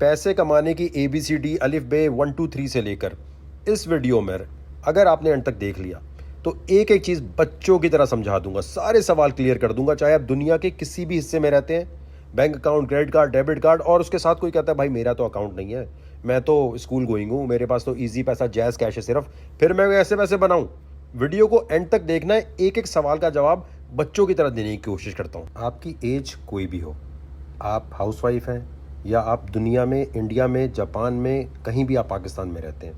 पैसे कमाने की ABCD अलिफ बे 1 2 3 से लेकर इस वीडियो में अगर आपने अंत तक देख लिया तो एक एक चीज़ बच्चों की तरह समझा दूंगा, सारे सवाल क्लियर कर दूंगा, चाहे आप दुनिया के किसी भी हिस्से में रहते हैं। Bank account, credit card, debit card, और उसके साथ कोई कहता है भाई मेरा तो अकाउंट नहीं है, मैं तो स्कूल गोइंग हूँ, मेरे पास तो इजी पैसा जैज़ कैश है सिर्फ, फिर मैं ऐसे पैसे बनाऊँ। वीडियो को एंड तक देखना है, एक एक सवाल का जवाब बच्चों की तरह देने की कोशिश करता हूँ। आपकी एज कोई भी हो, आप हाउसवाइफ हैं या आप दुनिया में, इंडिया में, जापान में, कहीं भी आप पाकिस्तान में रहते हैं,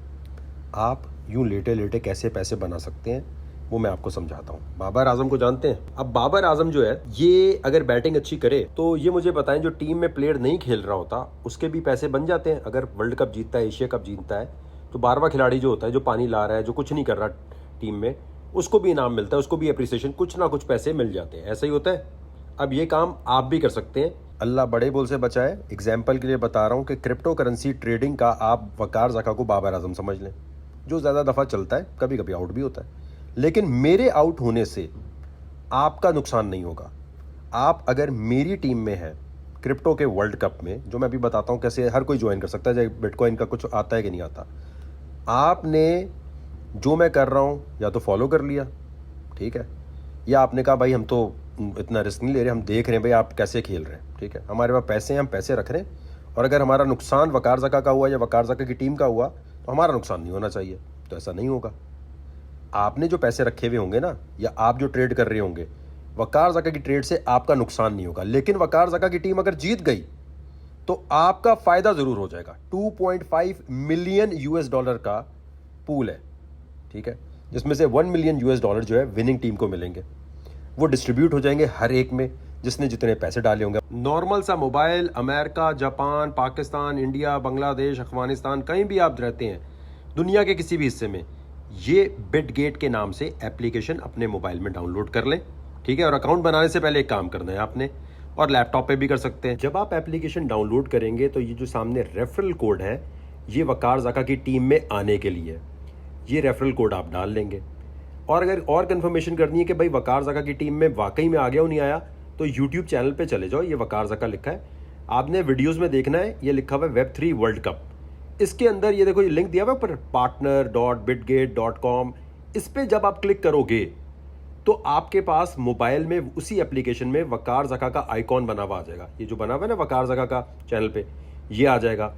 आप यूं लेटे लेटे कैसे पैसे बना सकते हैं वो मैं आपको समझाता हूँ। बाबर आजम को जानते हैं? अब बाबर आजम जो है ये अगर बैटिंग अच्छी करे तो ये मुझे बताएं, जो टीम में प्लेयर नहीं खेल रहा होता उसके भी पैसे बन जाते हैं। अगर वर्ल्ड कप जीतता है, एशिया कप जीतता है, तो 12वां खिलाड़ी जो होता है, जो पानी ला रहा है, जो कुछ नहीं कर रहा टीम में, उसको भी इनाम मिलता है, उसको भी अप्रिसिएशन, कुछ ना कुछ पैसे मिल जाते हैं। ऐसा ही होता है। अब ये काम आप भी कर सकते हैं। अल्लाह बड़े बोल से बचाए। एग्जाम्पल के लिए बता रहा हूँ कि क्रिप्टो करेंसी ट्रेडिंग का आप वकार ज़का को बाबर आजम समझ लें, जो ज़्यादा दफ़ा चलता है, कभी कभी आउट भी होता है, लेकिन मेरे आउट होने से आपका नुकसान नहीं होगा। आप अगर मेरी टीम में हैं क्रिप्टो के वर्ल्ड कप में, जो मैं अभी बताता हूँ कैसे हर कोई ज्वाइन कर सकता है, चाहे बिटकॉइन का कुछ आता है कि नहीं आता, आपने जो मैं कर रहा हूँ या तो फॉलो कर लिया, ठीक है, या आपने कहा भाई हम तो इतना रिस्क नहीं ले रहे, हम देख रहे हैं भाई आप कैसे खेल रहे हैं, ठीक है, हमारे पास पैसे हैं, हम पैसे रख रहे हैं, और अगर हमारा नुकसान वकार ज़का का हुआ या वकार ज़का की टीम का हुआ तो हमारा नुकसान नहीं होना चाहिए। तो ऐसा नहीं होगा। आपने जो पैसे रखे हुए होंगे ना, या आप जो ट्रेड कर रहे होंगे, वकार ज़का की ट्रेड से आपका नुकसान नहीं होगा। लेकिन वकार ज़का की टीम अगर जीत गई तो आपका फ़ायदा ज़रूर हो जाएगा। 2.5 मिलियन US डॉलर का पूल है, ठीक है, जिसमें से 1 मिलियन US डॉलर जो है विनिंग टीम को मिलेंगे। वो डिस्ट्रीब्यूट हो जाएंगे हर एक में जिसने जितने पैसे डाले होंगे। नॉर्मल सा mobile, America, Japan, Pakistan, India, Bangladesh, Afghanistan, कहीं भी आप रहते हैं दुनिया के किसी भी हिस्से में, ये बिटगेट के नाम से एप्लीकेशन अपने मोबाइल में डाउनलोड कर लें, ठीक है। और अकाउंट बनाने से पहले एक काम करना है आपने, और लैपटॉप पे भी कर सकते हैं। जब आप एप्लीकेशन डाउनलोड करेंगे तो ये जो सामने रेफरल कोड है, ये वकार ज़का की टीम में आने के लिए, ये रेफरल कोड आप डाल लेंगे। और अगर और कंफर्मेशन करनी है कि भाई वकार ज़का की टीम में वाकई में आ गया हो नहीं आया, तो यूट्यूब चैनल पे चले जाओ, ये वकार ज़का लिखा है, आपने वीडियोस में देखना है, ये लिखा हुआ है Web3 वर्ल्ड कप। इसके अंदर ये देखो, ये लिंक दिया हुआ है पर partner.bitgate.com। इस पर जब आप क्लिक करोगे तो आपके पास मोबाइल में उसी एप्लीकेशन में वकार ज़का का आइकॉन बना हुआ आ जाएगा। ये जो बना हुआ है ना वकार ज़का का चैनल पे, ये आ जाएगा।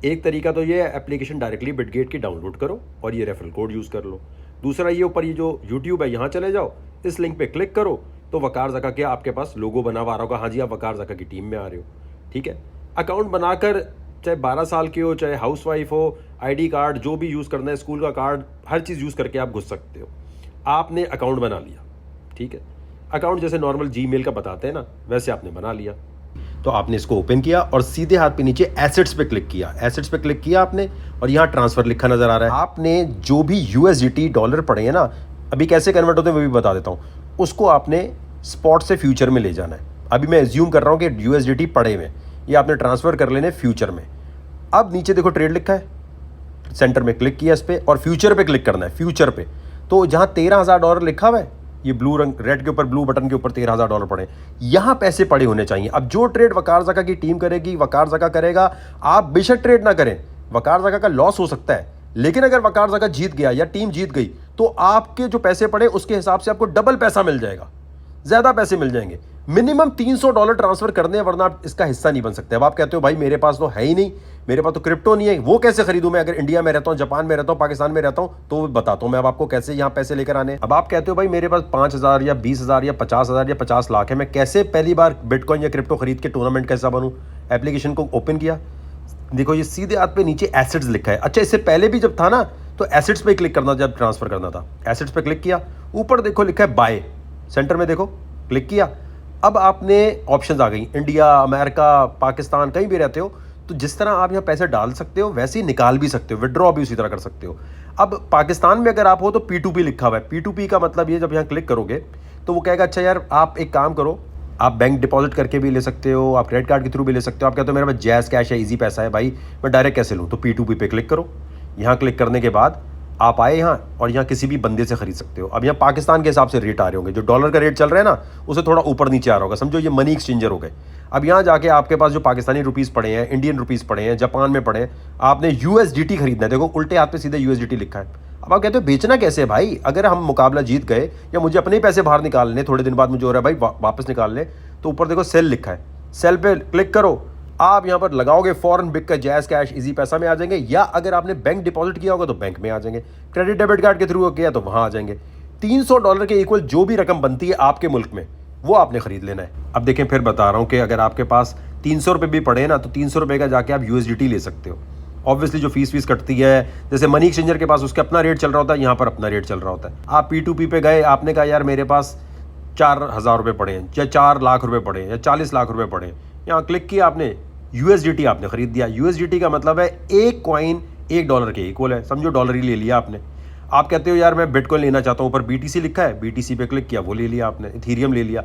एक तरीका तो ये एप्लीकेशन डायरेक्टली बिटगेट की डाउनलोड करो और ये रेफरल कोड यूज़ कर लो। दूसरा, ये ऊपर ये जो यूट्यूब है यहाँ चले जाओ, इस लिंक पे क्लिक करो तो वकार ज़का के आपके पास लोगो बना हुआ आ रहा होगा, हाँ जी आप वकार ज़का की टीम में आ रहे हो, ठीक है। अकाउंट बनाकर, चाहे 12 साल के हो, चाहे हाउसवाइफ हो, ID कार्ड जो भी यूज़ करना है, स्कूल का कार्ड, हर चीज़ यूज़ करके आप घुस सकते हो। आपने अकाउंट बना लिया, ठीक है, अकाउंट जैसे नॉर्मल Gmail का बताते हैं ना, वैसे आपने बना लिया। तो आपने इसको ओपन किया और सीधे हाथ पे नीचे एसेट्स पे क्लिक किया, एसेट्स पे क्लिक किया आपने, और यहाँ ट्रांसफर लिखा नजर आ रहा है। आपने जो भी USDT डॉलर पड़े हैं ना, अभी कैसे कन्वर्ट होते हैं वो भी बता देता हूँ, उसको आपने स्पॉट से फ्यूचर में ले जाना है। अभी मैं एज्यूम कर रहा हूँ कि USDT पड़े हुए, ये आपने ट्रांसफर कर लेने फ्यूचर में। अब नीचे देखो ट्रेड लिखा है, सेंटर में क्लिक किया इस पर और फ्यूचर पे क्लिक करना है, फ्यूचर पे। तो जहाँ $13,000 लिखा हुआ है, ये ब्लू रंग, रेड के ऊपर, ब्लू बटन के ऊपर $13,000 पड़े, यहाँ पैसे पड़े होने चाहिए। अब जो ट्रेड वकार ज़का की टीम करेगी, वकार ज़का करेगा, आप बेशक ट्रेड ना करें, वकार ज़का का लॉस हो सकता है, लेकिन अगर वकार ज़का जीत गया या टीम जीत गई तो आपके जो पैसे पड़े उसके हिसाब से आपको डबल पैसा मिल जाएगा, ज़्यादा पैसे मिल जाएंगे। मिनिमम $300 ट्रांसफर करने हैं, वरना आप इसका हिस्सा नहीं बन सकते। अब आप कहते हो भाई मेरे पास तो है ही नहीं, मेरे पास तो क्रिप्टो नहीं है, वो कैसे खरीदूं मैं? अगर इंडिया में रहता हूं, जापान में रहता हूं, पाकिस्तान में रहता हूं, तो बताता हूं मैं अब आपको कैसे यहाँ पैसे लेकर आने। अब आप कहते हो भाई मेरे पास 5,000 या 20,000 या 50,000 या 50 लाख है, मैं कैसे पहली बार बिटकॉइन या क्रिप्टो खरीद के टूर्नामेंट कैसा बनूं? एप्लीकेशन को ओपन किया, देखो ये सीधे हाथ पे नीचे एसेट्स लिखा है। अच्छा, इससे पहले भी जब था ना तो एसेट्स पे क्लिक करना, जब ट्रांसफर करना था एसेट्स पे क्लिक किया, ऊपर देखो लिखा है बाय, सेंटर में देखो क्लिक किया। अब आपने ऑप्शंस आ गई, इंडिया, अमेरिका, पाकिस्तान, कहीं भी रहते हो तो जिस तरह आप यहाँ पैसे डाल सकते हो वैसे ही निकाल भी सकते हो, विड्रॉ भी उसी तरह कर सकते हो। अब पाकिस्तान में अगर आप हो तो P2P लिखा हुआ है। P2P का मतलब ये, जब यहाँ क्लिक करोगे तो वो कहेगा अच्छा यार आप एक काम करो, आप बैंक डिपॉजिट करके भी ले सकते हो, आप क्रेडिट कार्ड के थ्रू भी ले सकते हो। आप कहते हो मेरे पास जैज़ कैश है, इजी पैसा है भाई, मैं डायरेक्ट कैसे लूँ? तो P2P पे क्लिक करो। यहाँ क्लिक करने के बाद आप आए यहाँ और यहाँ किसी भी बंदे से खरीद सकते हो। अब यहाँ पाकिस्तान के हिसाब से रेट आ रहे होंगे, जो डॉलर का रेट चल रहा है ना उसे थोड़ा ऊपर नीचे आ रहा होगा, समझो ये मनी एक्सचेंजर हो गए। अब यहाँ जाके आपके पास जो पाकिस्तानी रुपीज़ पड़े हैं, इंडियन रुपीज़ पड़े हैं, जापान में पड़े हैं, आपने यूएसडीटी खरीदना है। देखो उल्टे हाथ पे सीधे यूएसडीटी लिखा है। अब आप कहते हो बेचना कैसे है भाई? अगर हम मुकाबला जीत गए या मुझे अपने ही पैसे बाहर निकालने, थोड़े दिन बाद मुझे हो रहा है भाई वापस निकालने, तो ऊपर देखो सेल लिखा है, सेल पे क्लिक करो, आप यहाँ पर लगाओगे, फॉरन बिक का जैज़ कैश इजी पैसा में आ जाएंगे, या अगर आपने बैंक डिपॉजिट किया होगा तो बैंक में आ जाएंगे, क्रेडिट डेबिट कार्ड के थ्रू किया तो वहाँ आ जाएंगे। $300 के इक्वल जो भी रकम बनती है आपके मुल्क में वो आपने खरीद लेना है। अब देखें फिर बता रहा हूँ कि अगर आपके पास 300 रुपये भी पड़े ना तो 300 रुपये का जाके आप यूएसडीटी ले सकते हो। ऑब्वियसली जो फीस कटती है, जैसे मनी एक्सचेंजर के पास उसका अपना रेट चल रहा होता है, यहाँ पर अपना रेट चल रहा होता है। आप P2P पे गए, आपने कहा यार मेरे पास 4,000 रुपये पड़े हैं, या 4 लाख रुपये पड़े हैं, या 40 लाख रुपये पड़े हैं, यहाँ क्लिक किया आपने, यूएसडीटी आपने खरीद दिया। यूएसडीटी का मतलब है एक कॉइन $1 के इक्वल है, समझो डॉलर ही ले लिया आपने। आप कहते हो यार मैं बिटकॉइन लेना चाहता हूँ, ऊपर BTC लिखा है, BTC पे क्लिक किया, वो ले लिया आपने, इथीरियम ले लिया।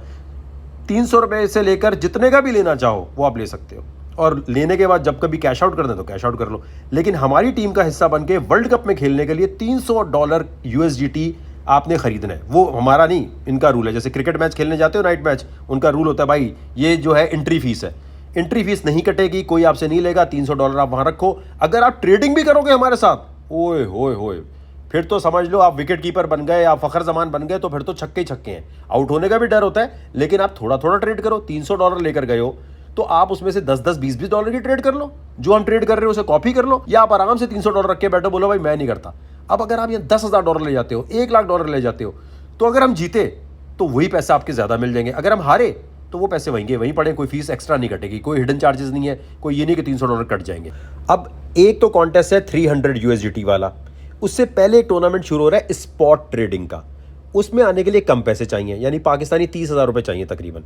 300 रुपये से लेकर जितने का भी लेना चाहो वो आप ले सकते हो, और लेने के बाद जब कभी कैश आउट करना है तो कैश आउट कर लो। लेकिन हमारी टीम का हिस्सा बन के वर्ल्ड कप में खेलने के लिए $300 यूएसडीटी आपने खरीदना है। वो हमारा नहीं, इनका रूल है। जैसे क्रिकेट मैच खेलने जाते हो, नाइट मैच, उनका रूल होता है भाई ये जो है एंट्री फीस है, एंट्री फीस नहीं कटेगी, कोई आपसे नहीं लेगा, $300 आप वहां रखो। अगर आप ट्रेडिंग भी करोगे हमारे साथ, ओए होए होए, फिर तो समझ लो आप विकेट कीपर बन गए, आप फखर जमान बन गए, तो फिर तो छक्के ही छक्के हैं। आउट होने का भी डर होता है, लेकिन आप थोड़ा थोड़ा ट्रेड करो। $300 लेकर गए हो तो आप उसमें से 10-10, $20-20 की ट्रेड कर लो, जो हम ट्रेड कर रहे हो उसे कॉपी कर लो, या आप आराम से $300 रख के बैठो, बोलो भाई मैं नहीं करता। अब अगर आप यहाँ $10,000 ले जाते हो, $1,00,000 ले जाते हो, तो अगर हम जीते तो वही पैसा आपके ज़्यादा मिल जाएंगे, अगर हम हारे तो वो पैसे वहीं पड़े, कोई फीस एक्स्ट्रा नहीं कटेगी, कोई हिडन चार्जेस नहीं है, कोई ये नहीं कि $300 कट जाएंगे। अब एक तो कॉन्टेस्ट है 300 यूएसडीटी वाला, उससे पहले एक टूर्नामेंट शुरू हो रहा है स्पॉट ट्रेडिंग का। उसमें आने के लिए कम पैसे चाहिए, यानी पाकिस्तानी 30,000 रुपये चाहिए तकरीबन,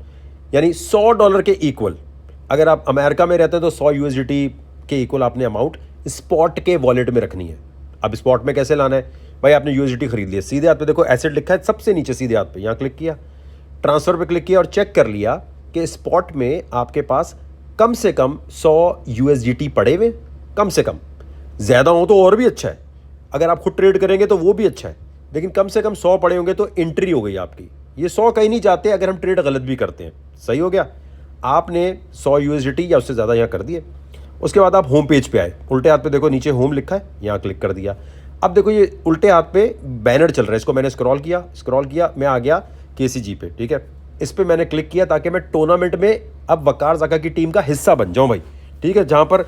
यानी $100 के इक्वल। अगर आप अमेरिका में रहते हैं तो 100 यूएसडीटी के इक्वल आपने अमाउंट स्पॉट के वॉलेट में रखनी है। अब स्पॉट में कैसे लाना है भाई? आपने यूएसडीटी खरीद लिया, सीधे हाथ पे देखो एसेट लिखा है सबसे नीचे, सीधे हाथ पे यहाँ क्लिक किया, ट्रांसफर पे क्लिक किया और चेक कर लिया कि स्पॉट में आपके पास कम से कम 100 यूएसडीटी पड़े हुए, कम से कम। ज़्यादा हो तो और भी अच्छा है, अगर आप खुद ट्रेड करेंगे तो वो भी अच्छा है, लेकिन कम से कम 100 पड़े होंगे तो एंट्री हो गई आपकी। ये 100 कहीं नहीं जाते अगर हम ट्रेड गलत भी करते हैं। सही हो गया, आपने 100 यूएसडीटी या उससे ज़्यादा यहाँ कर दिए। उसके बाद आप होम पेज पे आए, उल्टे हाथ पे देखो नीचे होम लिखा है, यहाँ क्लिक कर दिया। अब देखो ये उल्टे हाथ पे बैनर चल रहा है, इसको मैंने स्क्रॉल किया, मैं आ गया KCG पे, ठीक है। इस पे मैंने क्लिक किया ताकि मैं टूर्नामेंट में अब वकार ज़का की टीम का हिस्सा बन जाऊँ भाई, ठीक है, जहाँ पर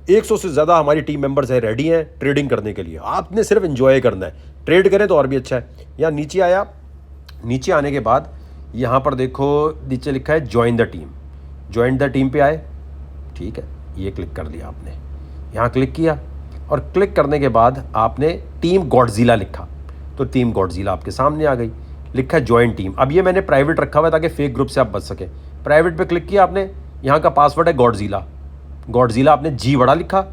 100 से ज़्यादा हमारी टीम मेंबर्स हैं, रेडी हैं ट्रेडिंग करने के लिए। आपने सिर्फ एंजॉय करना है, ट्रेड करें तो और भी अच्छा है। यहाँ नीचे आया, नीचे आने के बाद यहाँ पर देखो नीचे लिखा है join the team, join the team पे आए, ठीक है, ये क्लिक कर दिया आपने, यहाँ क्लिक किया, और क्लिक करने के बाद आपने टीम गॉडजिला लिखा, तो टीम गॉडजिला आपके सामने आ गई, लिखा है ज्वाइन टीम। अब ये मैंने प्राइवेट रखा हुआ है ताकि फेक ग्रुप से आप बच सके। प्राइवेट पे क्लिक किया आपने, यहाँ का पासवर्ड है गॉडजिला, गॉडजिला आपने जी बड़ा लिखा,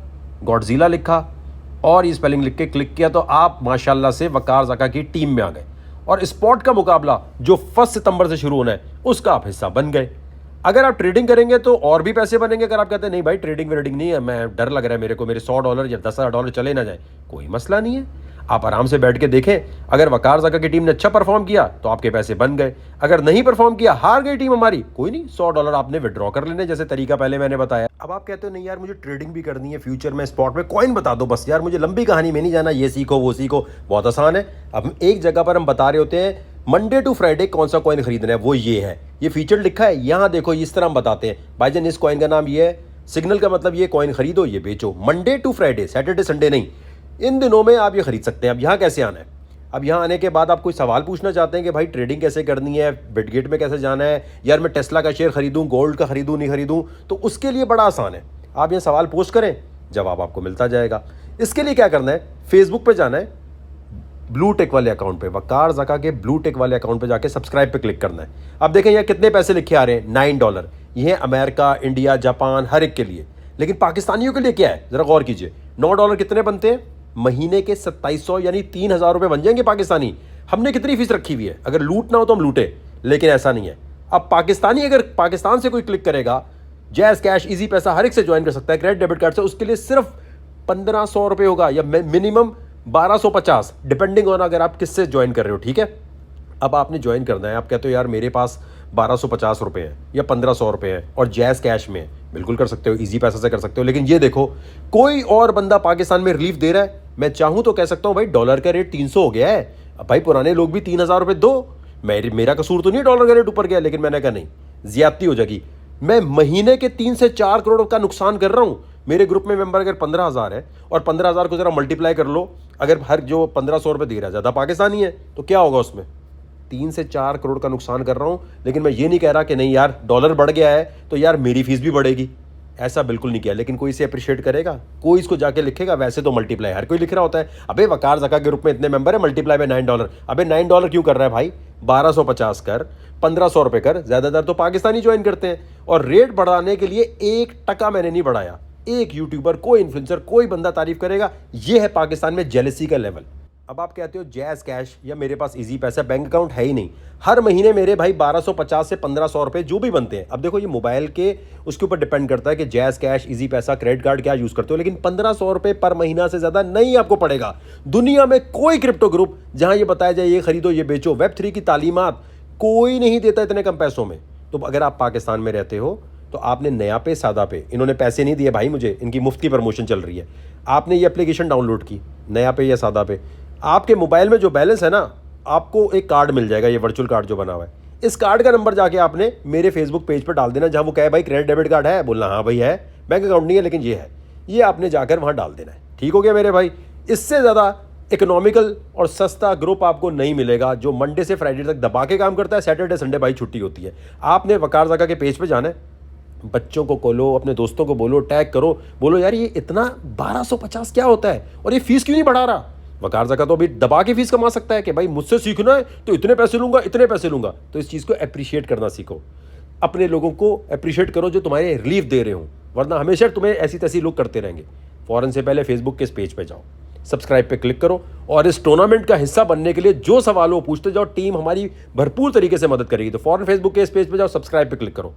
गॉडजिला लिखा और ये स्पेलिंग लिख के क्लिक किया, तो आप माशाल्लाह से वकार ज़का की टीम में आ गए, और स्पॉट का मुकाबला जो 1 सितंबर से शुरू होना है उसका आप हिस्सा बन गए। अगर आप ट्रेडिंग करेंगे तो और भी पैसे बनेंगे। अगर आप कहते हैं नहीं भाई ट्रेडिंग वेडिंग नहीं है, मैं डर लग रहा है मेरे को, मेरे $100 या $10,000 चले ना जाए, कोई मसला नहीं है, आप आराम से बैठ के देखें। अगर वकार ज़का की टीम ने अच्छा परफॉर्म किया तो आपके पैसे बन गए, अगर नहीं परफॉर्म किया, हार गई टीम हमारी, कोई नहीं, $100 आपने विड्रॉ कर लेने, जैसे तरीका पहले मैंने बताया। अब आप कहते हो नहीं यार मुझे ट्रेडिंग भी करनी है फ्यूचर में, स्पॉट में कॉइन बता दो बस यार, मुझे लंबी कहानी में नहीं जाना, ये सीखो वो सीखो। बहुत आसान है, अब एक जगह पर हम बता रहे होते हैं मंडे टू फ्राइडे कौन सा कॉइन खरीदना है, वो ये है, ये फीचर लिखा है यहाँ देखो, इस तरह हम बताते हैं भाईजान इस कॉइन का नाम ये है, सिग्नल का मतलब ये कॉइन खरीदो ये बेचो, Monday to Friday, Saturday Sunday नहीं, इन दिनों में आप ये खरीद सकते हैं। अब यहाँ कैसे आना है? अब यहाँ आने के बाद आप कोई सवाल पूछना चाहते हैं कि भाई ट्रेडिंग कैसे करनी है, बिटगेट में कैसे जाना है, यार मैं टेस्ला का शेयर खरीदूं, गोल्ड का खरीदूं नहीं खरीदूं, तो उसके लिए बड़ा आसान है, आप ये सवाल पोस्ट करें, जवाब आपको मिलता जाएगा। इसके लिए क्या करना है, फेसबुक पे जाना है, ब्लू टिक वाले अकाउंट पे, वकार ज़का के ब्लू टिक वाले अकाउंट पे जाके सब्सक्राइब पे क्लिक करना है। अब देखें यहाँ कितने पैसे लिखे आ रहे हैं, $9, ये है अमेरिका, इंडिया, जापान, हर एक के लिए। लेकिन पाकिस्तानियों के लिए क्या है, ज़रा गौर कीजिए, $9 कितने बनते हैं, महीने के 2700 यानी 3,000 रुपये बन जाएंगे पाकिस्तानी। हमने कितनी फीस रखी हुई है, अगर लूट ना हो तो हम लूटे, लेकिन ऐसा नहीं है। अब पाकिस्तानी अगर पाकिस्तान से कोई क्लिक करेगा, जैज़ कैश इजी पैसा हर एक से ज्वाइन कर सकता है क्रेडिट डेबिट कार्ड से, उसके लिए सिर्फ 1,500 रुपये होगा, या मिनिमम 1250 डिपेंडिंग ऑन अगर आप किससे ज्वाइन कर रहे हो, ठीक है। अब आपने ज्वाइन करना है, आप कहते हो यार मेरे पास 1250 रुपये हैं या 1500 रुपये हैं और जैज़ कैश में है, बिल्कुल कर सकते हो, इजी पैसा से कर सकते हो। लेकिन ये देखो कोई और बंदा पाकिस्तान में रिलीफ दे रहा है, मैं चाहूँ तो कह सकता हूँ भाई डॉलर का रेट 300 हो गया है, अब भाई पुराने लोग भी 3000 रुपये दो, मेरा कसूर तो नहीं डॉलर का रेट ऊपर गया। लेकिन मैंने कहा नहीं, ज्यादती हो जाएगी, मैं महीने के 3 से 4 करोड़ का नुकसान कर रहा हूँ। मेरे ग्रुप में मेंबर अगर 15,000 है और 15,000 को जरा मल्टीप्लाई कर लो, अगर हर जो 1500 रुपये दे रहा है ज़्यादा पाकिस्तानी है तो क्या होगा उसमें, 3 से 4 करोड़ का नुकसान कर रहा हूँ। लेकिन मैं ये नहीं कह रहा कि नहीं यार डॉलर बढ़ गया है तो यार मेरी फीस भी बढ़ेगी, ऐसा बिल्कुल नहीं किया। लेकिन कोई इसे अप्रिशिएट करेगा, कोई इसको जाके लिखेगा, वैसे तो मल्टीप्लाई हर कोई लिख रहा होता है। अबे वकार ज़का के ग्रुप में इतने मेंबर है, मल्टीप्लाई में $9, अबे $9 क्यों कर रहा है भाई, 1250 कर, 1500 रुपये कर, ज़्यादातर तो पाकिस्तानी ज्वाइन करते हैं। और रेट बढ़ाने के लिए 1% मैंने नहीं बढ़ाया, एक यूट्यूबर, कोई इन्फ्लुएंसर, कोई बंदा तारीफ करेगा, ये है पाकिस्तान में जेलसी का लेवल। अब आप कहते हो जैज़ कैश या मेरे पास इजी पैसा, बैंक अकाउंट है ही नहीं, हर महीने मेरे भाई 1250 से 1500 रुपये जो भी बनते हैं। अब देखो ये मोबाइल के उसके ऊपर डिपेंड करता है कि जैज़ कैश, इजी पैसा, क्रेडिट कार्ड क्या यूज़ करते हो, लेकिन 1500 रुपये पर महीना से ज़्यादा नहीं आपको पड़ेगा। दुनिया में कोई क्रिप्टो ग्रुप जहां ये बताया जाए ये खरीदो ये बेचो, Web3 की तालीमात कोई नहीं देता इतने कम पैसों में। तो अगर आप पाकिस्तान में रहते हो तो आपने नया पे सादा पे, इन्होंने पैसे नहीं दिए भाई मुझे, इनकी मुफ्त की प्रमोशन चल रही है, आपने ये एप्लीकेशन डाउनलोड की नया पे या सादा पे, आपके मोबाइल में जो बैलेंस है ना, आपको एक कार्ड मिल जाएगा, ये वर्चुअल कार्ड जो बना हुआ है, इस कार्ड का नंबर जाके आपने मेरे फेसबुक पेज पर डाल देना, जहां वो कहे भाई क्रेडिट डेबिट कार्ड है, बोलना हाँ भाई है, बैंक अकाउंट नहीं है लेकिन ये है, ये आपने जाकर वहां डाल देना है। ठीक हो गया मेरे भाई। इससे ज़्यादा इकोनॉमिकल और सस्ता ग्रुप आपको नहीं मिलेगा जो मंडे से फ्राइडे तक दबा के काम करता है, सैटरडे संडे भाई छुट्टी होती है। आपने वकार ज़का के पेज पे जाना है, बच्चों को खोलो, अपने दोस्तों को बोलो, टैग करो, बोलो यार ये इतना 1250 क्या होता है और ये फीस क्यों नहीं बढ़ा रहा। वकार ज़का तो अभी दबा के फीस कमा सकता है कि भाई मुझसे सीखना है तो इतने पैसे लूंगा, इतने पैसे लूंगा। तो इस चीज़ को अप्रिशिएट करना सीखो, अपने लोगों को अप्रिशिएट करो जो तुम्हारे रिलीफ दे रहे हो, वरना हमेशा तुम्हें ऐसी तैसी लोग करते रहेंगे। फ़ौरन से पहले फेसबुक के इस पेज पे जाओ, सब्सक्राइब पे क्लिक करो और इस टूर्नामेंट का हिस्सा बनने के लिए जो सवाल हो पूछते जाओ, टीम हमारी भरपूर तरीके से मदद करेगी। तो फ़ौरन फेसबुक के इस पेज पे जाओ, सब्सक्राइब पे क्लिक करो।